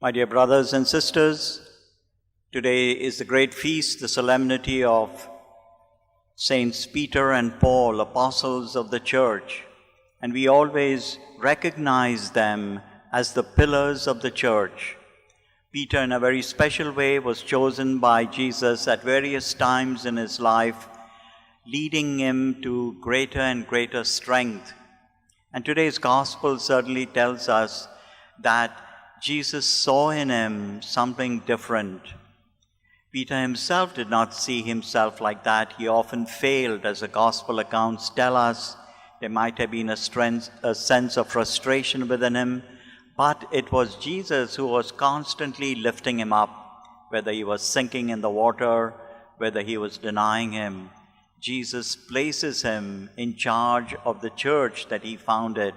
My dear brothers and sisters, today is the great feast, the solemnity of Saints Peter and Paul, apostles of the Church, and we always recognize them as the pillars of the Church. Peter, in a very special way, was chosen by Jesus at various times in his life, leading him to greater and greater strength. And today's gospel certainly tells us that Jesus saw in him something different. Peter himself did not see himself like that. He often failed, as the gospel accounts tell us. There might have been a sense of frustration within him, but it was Jesus who was constantly lifting him up, whether he was sinking in the water, whether he was denying him. Jesus places him in charge of the church that he founded.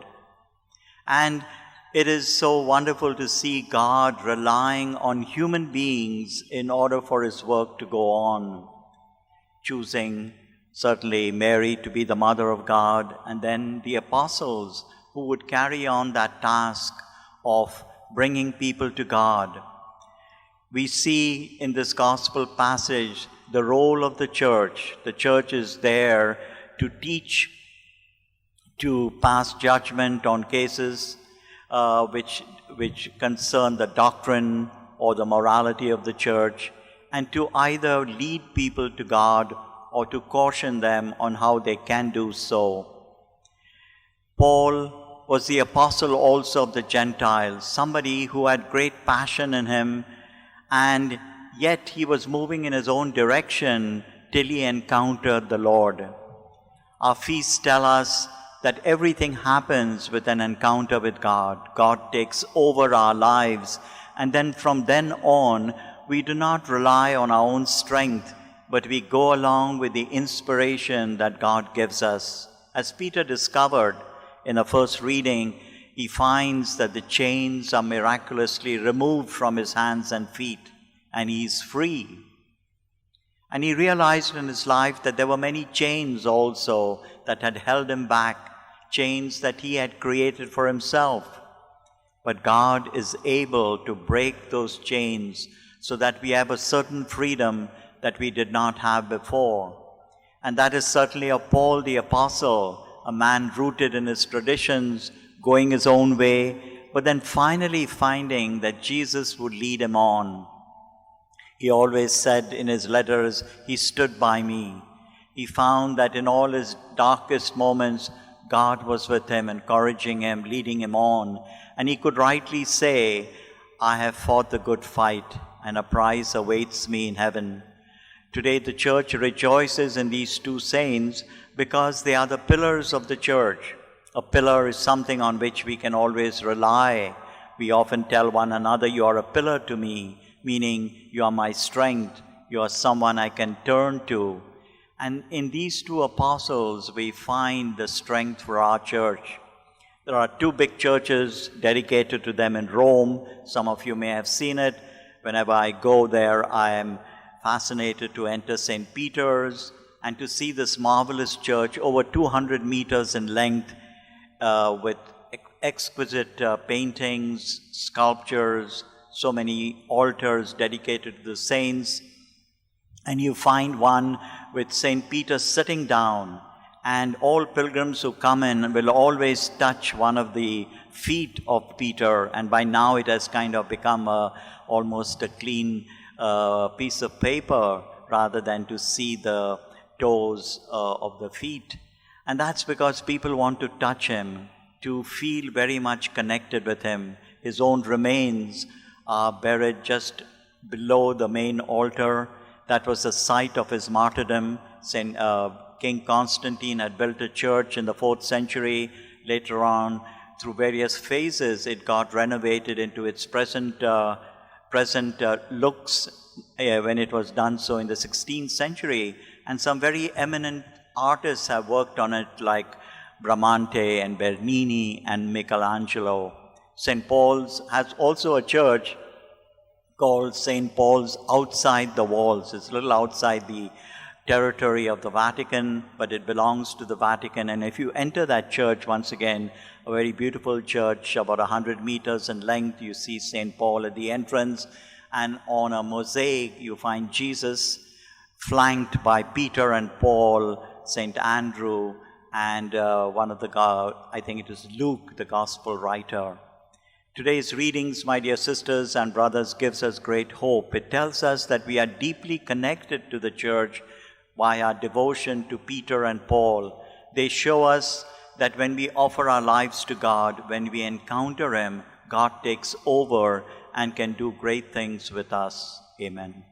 And it is so wonderful to see God relying on human beings in order for his work to go on, choosing certainly Mary to be the mother of God, and then the apostles who would carry on that task of bringing people to God. We see in this gospel passage the role of the church. The church is there to teach, to pass judgment on cases which concern the doctrine or the morality of the church, and to either lead people to God or to caution them on how they can do so. Paul was the apostle also of the Gentiles, somebody who had great passion in him, and yet he was moving in his own direction till he encountered the Lord. Our feasts tell us that everything happens with an encounter with God. God takes over our lives, and then from then on, we do not rely on our own strength, but we go along with the inspiration that God gives us. As Peter discovered in the first reading, he finds that the chains are miraculously removed from his hands and feet, and he is free. And he realized in his life that there were many chains also that had held him back, chains that he had created for himself. But God is able to break those chains so that we have a certain freedom that we did not have before. And that is certainly of Paul the Apostle, a man rooted in his traditions, going his own way, but then finally finding that Jesus would lead him on. He always said in his letters, "He stood by me." He found that in all his darkest moments, God was with him, encouraging him, leading him on. And he could rightly say, "I have fought the good fight, and a prize awaits me in heaven." Today the church rejoices in these two saints because they are the pillars of the church. A pillar is something on which we can always rely. We often tell one another, "You are a pillar to me," meaning you are my strength, you are someone I can turn to. And in these two apostles, we find the strength for our church. There are two big churches dedicated to them in Rome. Some of you may have seen it. Whenever I go there, I am fascinated to enter St. Peter's and to see this marvelous church, over 200 meters in length, with exquisite paintings, sculptures, so many altars dedicated to the saints. And you find one with St. Peter sitting down, and all pilgrims who come in will always touch one of the feet of Peter, and by now it has kind of become almost a clean piece of paper rather than to see the toes of the feet. And that's because people want to touch him, to feel very much connected with him. His own remains are buried just below the main altar. That was the site of his martyrdom. King Constantine had built a church in the 4th century. Later on, through various phases, it got renovated into its present looks when it was done so in the 16th century. And some very eminent artists have worked on it, like Bramante and Bernini and Michelangelo. St. Paul's has also a church called St. Paul's outside the walls. It's a little outside the territory of the Vatican, but it belongs to the Vatican. And if you enter that church, once again, a very beautiful church, about 100 meters in length, you see St. Paul at the entrance, and on a mosaic you find Jesus flanked by Peter and Paul, St. Andrew, and I think it is Luke, the gospel writer. Today's readings, my dear sisters and brothers, gives us great hope. It tells us that we are deeply connected to the church by our devotion to Peter and Paul. They show us that when we offer our lives to God, when we encounter Him, God takes over and can do great things with us. Amen.